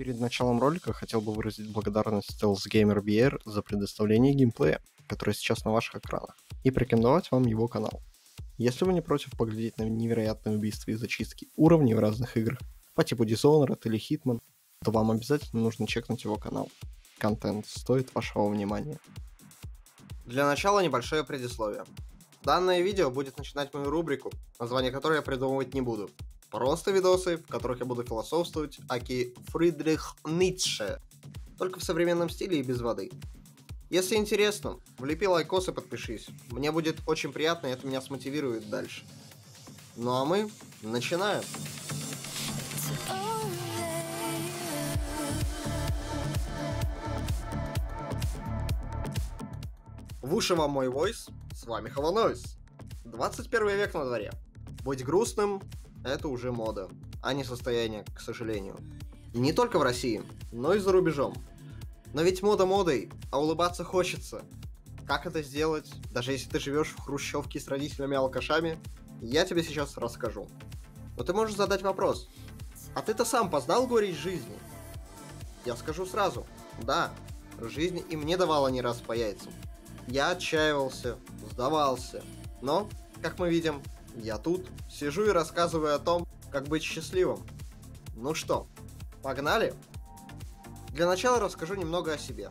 Перед началом ролика хотел бы выразить благодарность Stealth Gamer BR за предоставление геймплея, который сейчас на ваших экранах, и порекомендовать вам его канал. Если вы не против поглядеть на невероятные убийства и зачистки уровней в разных играх, по типу Dishonored или Hitman, то вам обязательно нужно чекнуть его канал. Контент стоит вашего внимания. Для начала небольшое предисловие. Данное видео будет начинать мою рубрику, название которой я придумывать не буду. Просто видосы, в которых я буду философствовать, аки Фридрих Ницше, только в современном стиле и без воды. Если интересно, влепи лайкос и подпишись. Мне будет очень приятно, и это меня смотивирует дальше. Ну а мы начинаем. В уши вам мой войс, с вами Хованойс. 21 век на дворе. Быть грустным — это уже мода, а не состояние, к сожалению. И не только в России, но и за рубежом. Но ведь мода модой, а улыбаться хочется. Как это сделать, даже если ты живешь в хрущевке с родителями-алкашами, я тебе сейчас расскажу. Но ты можешь задать вопрос: а ты-то сам познал горечь жизни? Я скажу сразу: да, жизнь и мне давала не раз по яйцам. Я отчаивался, сдавался, но, как мы видим, я тут сижу и рассказываю о том, как быть счастливым. Ну что, погнали? Для начала расскажу немного о себе,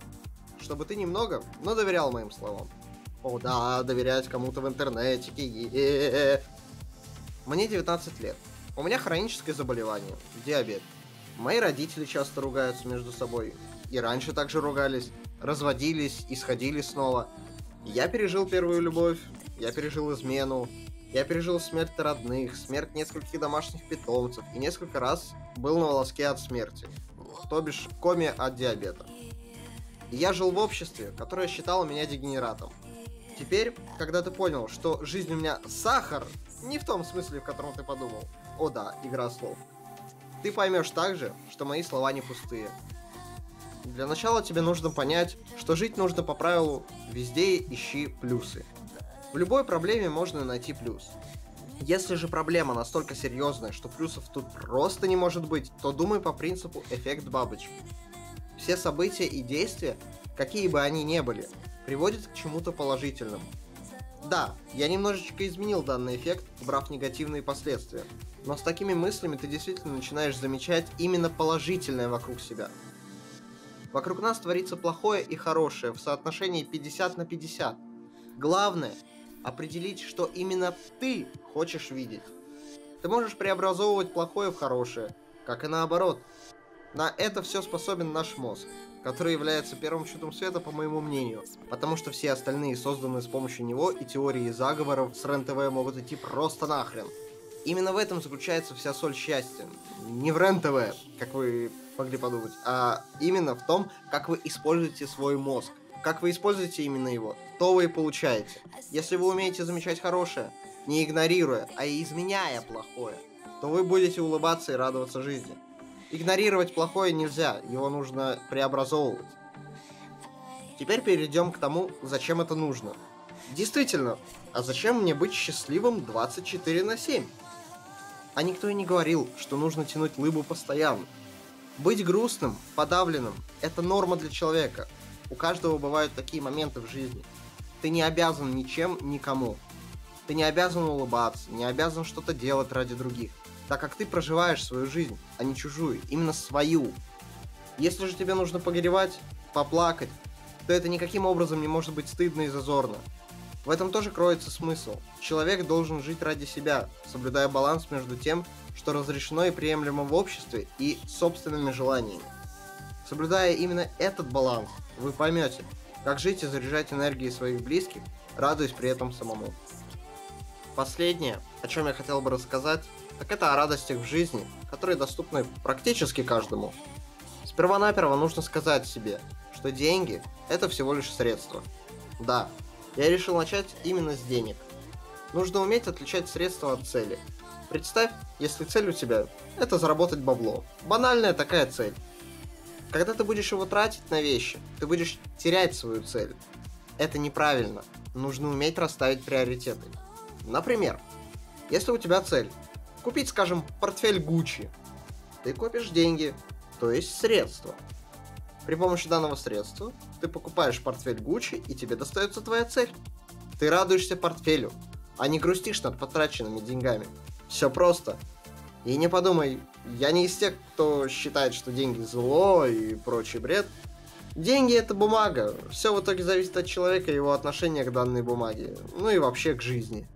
чтобы ты немного, но доверял моим словам. О да, доверять кому-то в интернете. Мне 19 лет. У меня хроническое заболевание, диабет. Мои родители часто ругаются между собой. И раньше также ругались, разводились и сходили снова. Я пережил первую любовь, я пережил измену, я пережил смерть родных, смерть нескольких домашних питомцев и несколько раз был на волоске от смерти, то бишь в коме от диабета. И я жил в обществе, которое считало меня дегенератом. Теперь, когда ты понял, что жизнь у меня сахар, не в том смысле, в котором ты подумал, о да, игра слов, ты поймешь также, что мои слова не пустые. Для начала тебе нужно понять, что жить нужно по правилу «везде ищи плюсы». В любой проблеме можно найти плюс. Если же проблема настолько серьезная, что плюсов тут просто не может быть, то думай по принципу эффект бабочки. Все события и действия, какие бы они ни были, приводят к чему-то положительному. Да, я немножечко изменил данный эффект, убрав негативные последствия, но с такими мыслями ты действительно начинаешь замечать именно положительное вокруг себя. Вокруг нас творится плохое и хорошее в соотношении 50 на 50. Главное — определить, что именно ты хочешь видеть. Ты можешь преобразовывать плохое в хорошее, как и наоборот. На это все способен наш мозг, который является первым чудом света, по моему мнению, потому что все остальные созданы с помощью него, и теории заговоров с РЕН-ТВ могут идти просто нахрен. Именно в этом заключается вся соль счастья. Не в РЕН-ТВ, как вы могли подумать, а именно в том, как вы используете свой мозг. Как вы используете именно его, то вы и получаете. Если вы умеете замечать хорошее, не игнорируя, а изменяя плохое, то вы будете улыбаться и радоваться жизни. Игнорировать плохое нельзя, его нужно преобразовывать. Теперь перейдем к тому, зачем это нужно. Действительно, а зачем мне быть счастливым 24/7? А никто и не говорил, что нужно тянуть лыбу постоянно. Быть грустным, подавленным – это норма для человека. У каждого бывают такие моменты в жизни. Ты не обязан ничем никому. Ты не обязан улыбаться, не обязан что-то делать ради других, так как ты проживаешь свою жизнь, а не чужую, именно свою. Если же тебе нужно погоревать, поплакать, то это никаким образом не может быть стыдно и зазорно. В этом тоже кроется смысл. Человек должен жить ради себя, соблюдая баланс между тем, что разрешено и приемлемо в обществе, и собственными желаниями. Соблюдая именно этот баланс, вы поймете, как жить и заряжать энергией своих близких, радуясь при этом самому. Последнее, о чем я хотел бы рассказать, так это о радостях в жизни, которые доступны практически каждому. Сперва-наперво нужно сказать себе, что деньги – это всего лишь средства. Да, я решил начать именно с денег. Нужно уметь отличать средства от цели. Представь, если цель у тебя – это заработать бабло. Банальная такая цель. Когда ты будешь его тратить на вещи, ты будешь терять свою цель. Это неправильно. Нужно уметь расставить приоритеты. Например, если у тебя цель купить, скажем, портфель Gucci, ты копишь деньги, то есть средство. При помощи данного средства ты покупаешь портфель Gucci, и тебе достается твоя цель. Ты радуешься портфелю, а не грустишь над потраченными деньгами. Все просто. И не подумай, я не из тех, кто считает, что деньги зло и прочий бред. Деньги это бумага. Все в итоге зависит от человека и его отношения к данной бумаге. Ну и вообще к жизни.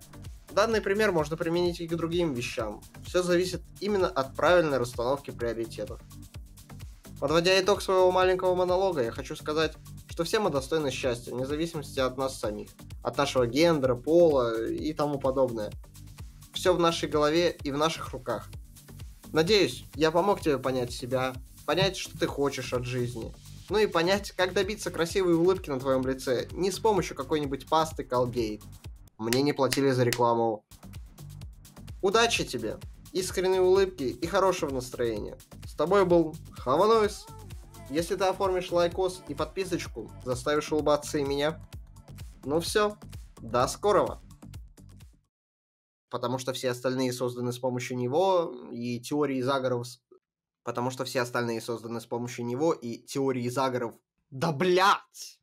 Данный пример можно применить и к другим вещам. Все зависит именно от правильной расстановки приоритетов. Подводя итог своего маленького монолога, я хочу сказать, что все мы достойны счастья, вне зависимости от нас самих, от нашего гендера, пола и тому подобное. Все в нашей голове и в наших руках. Надеюсь, я помог тебе понять себя, понять, что ты хочешь от жизни, ну и понять, как добиться красивой улыбки на твоем лице, не с помощью какой-нибудь пасты Colgate. Мне не платили за рекламу. Удачи тебе, искренней улыбки и хорошего настроения. С тобой был Хаванойс. Если ты оформишь лайкос и подписочку, заставишь улыбаться и меня. Ну все, до скорого. Потому что все остальные созданы с помощью него, и теории заговоров... Потому что все остальные созданы с помощью него, и теории заговоров... Да блять!